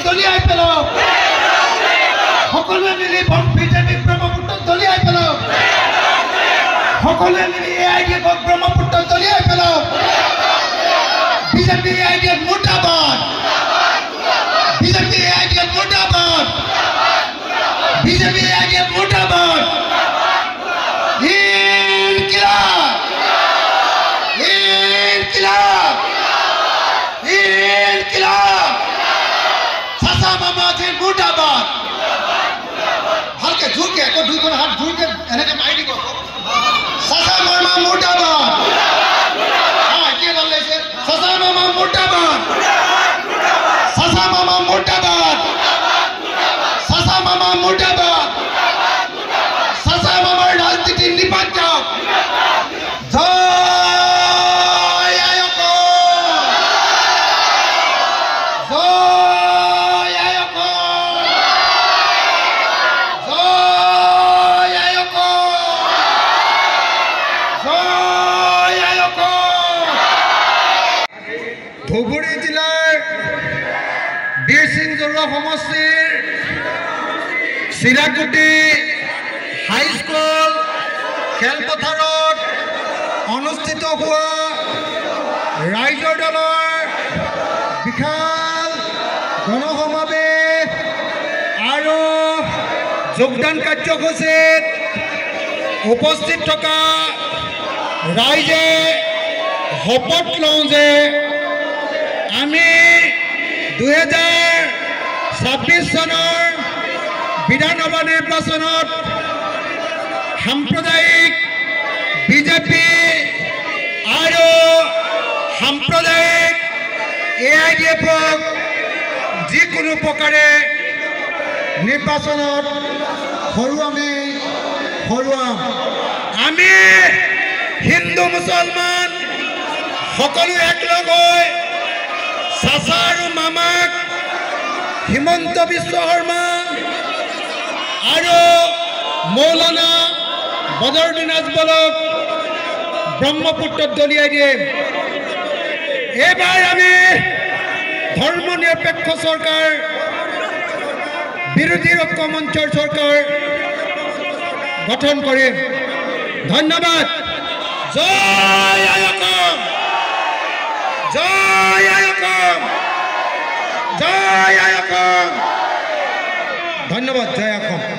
দলিয়াই পেলাওক সকলোৱে মিলি বিজেপি ব্ৰহ্মপুত্ৰ দলিয়াই পেলাওক সকলোৱে মিলি AIDF ব্ৰহ্মপুত্ৰ দলিয়াই পেলাওক বিজেপি AIDF মুৰ্দাবাদ বিজেপি AIDF মুৰ্দাবাদ বিজেপি AIDF মুৰ্দাবাদ ইনকিলাব ইনকিলাব ইনকিলাব চাচা মামাজিৰ মুৰ্দাবাদ ভালকে জোৰকে আকৌ দুইখন হাত জোৰকে এনেকে মাৰি দিব চাচা মামা মুৰ্দাবাদ কি ভাল লাগিছে চাচা মামা মুৰ্দাবাদ চাচা মামা মুৰ্দাবাদ চাচা মামা মুৰ্দাবাদ চাচা মামাৰ ৰাজনীতি নিপাত যাওক জয় আয়ক জয় আয়ক জয় আয়ক জয় আয়ক ধুবুৰী জিলাৰ বীৰসিং জৰুৱা সমষ্টিৰ চিৰাকুটি হাইস্কুল খেলপথাৰত অনুষ্ঠিত হোৱা ৰাইজৰ দলৰ বিশাল গণসমাৱেশ আৰু যোগদান কাৰ্যসূচীত উপস্থিত থকা ৰাইজে শপত লওঁ যে আমি 2026 চনৰ বিধানসভা নিৰ্বাচনত সাম্প্ৰদায়িক বিজেপি আৰু সাম্প্ৰদায়িক AIDFক যিকোনো প্ৰকাৰে নিৰ্বাচনত হৰুৱাম আমি হিন্দু মুছলমান সকলো একলগ হৈ চাচা আৰু মামাক হিমন্ত বিশ্ব শৰ্মা আৰু মৌলানা বদৰুদ্দিন আজমলক ব্ৰহ্মপুত্ৰত দলিয়াই দিম এইবাৰ আমি ধৰ্ম নিৰপেক্ষ চৰকাৰ বিৰোধী ঐক্য মঞ্চৰ চৰকাৰ গঠন কৰিম ধন্যবাদ জয় আয়ক জয় আয়ক জয় আয়ক ধন্যবাদ জয় আয়ক